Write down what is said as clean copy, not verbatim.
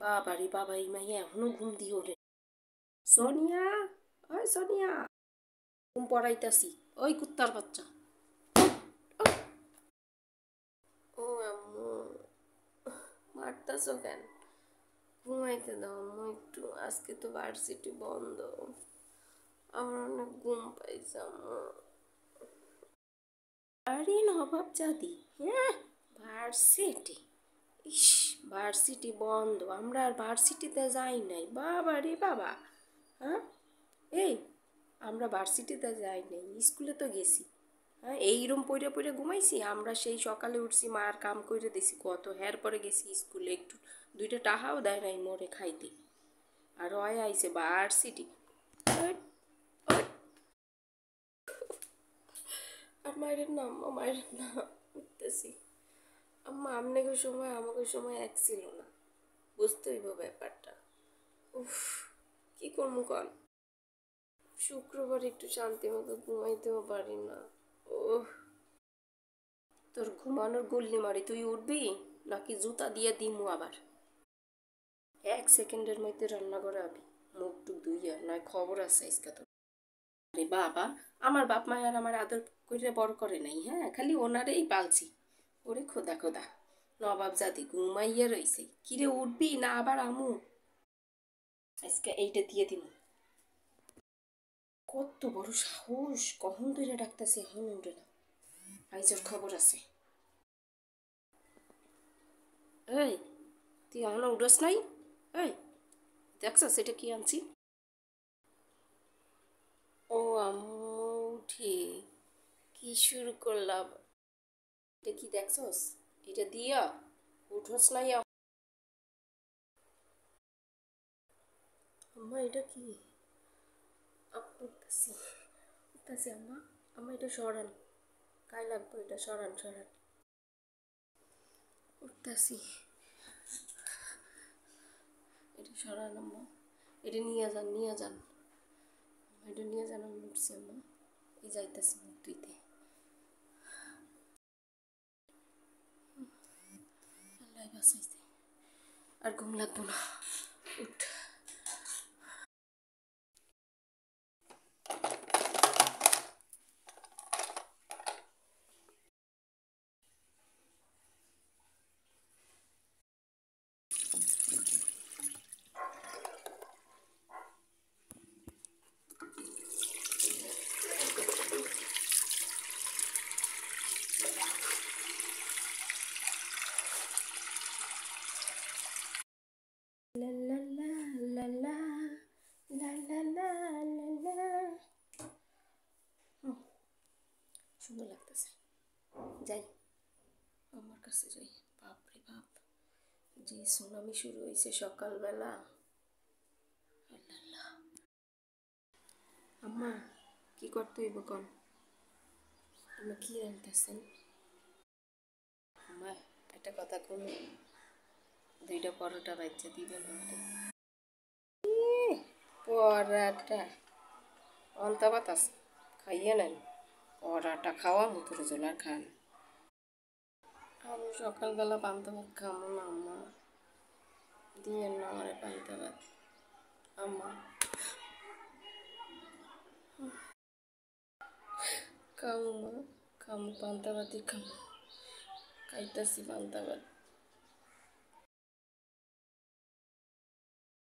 বাবা রে বাবা, এই মাইয়া এখনো ঘুম দিয়ে ওঠে। সোনিয়া, ওই সোনিয়া, ঘুম পড়াইতাছি। ওই কুত্তার বাচ্চা। ও আম্মু, মারতাছো কেন? ঘুমাইতে দাও আম্মু একটু, আজকে তো ভার্সিটি বন্ধ। আমার অনেক ঘুম পাইছে আম্মু। আরে নবাব জাদি, হ্যাঁ, ভার্সিটি, ইস, ভার্সিটি বন্ধ, আমরা আর ভার্সিটিতে যাই নাই। বাবা রে বাবা, হ্যাঁ, এই, আমরা ভার্সিটিতে যাই নাই, স্কুলে তো গেছি। হ্যাঁ, এইরম পইরে পইরে ঘুমাইছি আমরা। সেই সকালে উঠছি, মার কাম করে দিছি কত, হের পরে গেছি স্কুলে, একটু দুইটা টাকাও দেয় নাই মোরে খাইতে। আর অয় আইছে ভার্সিটি। আর মায়ের না আম্মা, মায়ের না, উঠতেছি। আম্মা আপনাকে সময় আমাকে সময় এক ছিল না, বুঝতে হইব ব্যাপারটা। উফ, কি করবো কন, শুক্রবার একটু শান্তি মতো ঘুমাইতেও পারি না। ওহ, তোর ঘুমানোর গুল্লি মারি, তুই উঠবি নাকি জুতা দিয়ে দিমু আবার? 1 সেকেন্ডের মধ্যে রান্না করে আবি, মুখ টুক ধুইয়া, নয় খবর আছে আজকে তোর। আরে বাবা, আমার বাপ মা আর আমার আদর করে বড় করে নাই, হ্যাঁ, খালি ওনারেই পালছি। ওরে খোদা খোদা, নবাব জাতি ঘুমাইয়া রইছে। কিরে উঠবি না আবার আমু? আজকে এইটা দিয়ে দিমু। কত বড় সাহস, কখন ধরে ডাকতেছে এখন উঠে না। আইজোর খবর আছে। এই, তুই এখনো উঠোস নাই? এই, দেখছ সেটা কি আনছি? ও আম্মু, উঠি, কি শুরু করলাম? এটা কি দেখছস? এটা দিয়া উঠোস নাই? আম্মা এটা কি? উঠতেছি, উঠতেছি আম্মা। আম্মা এটা সরান, গায়ে লাগবো, এটা সরান সরান। উঠতেছি, এটা সরান আম্মা, এটা নিয়ে যান নিয়ে যান। এটা নিয়ে যান, আমি উঠছি আম্মা, এই যাইতেছি মুখ ধুইতে। আল্লাহ বাঁচাইছে, আর ঘুম লাগবো না, উঠ। লা লা লা লা লা, লা লা লা লা লা। সুন্দর লাগতেছে, যাই, আমার কাছে যাই। বাপরে বাপ, যে সুনামি শুরু হয়েছে সকালবেলা। আল্লাহ, আম্মা কি করতে হইব কন? আম্মা কি রান্তাছেন? আম্মা একটা কথা কোন, 2টা পরোটা বাচ্চা দিবেন আমাকে। পরাটা অন্তা বাতাস খাইয়ে নেন, পরাটা খাওয়া মুখের জল আর খান। আমি সকালবেলা পান্তা ভাত খাবো না আম্মা, দিয়েন না আমার পান্তা ভাত আম্মা। খাবো মা, খাবো পান্তা ভাতই খাবো, খাইতাছি পান্তা ভাত।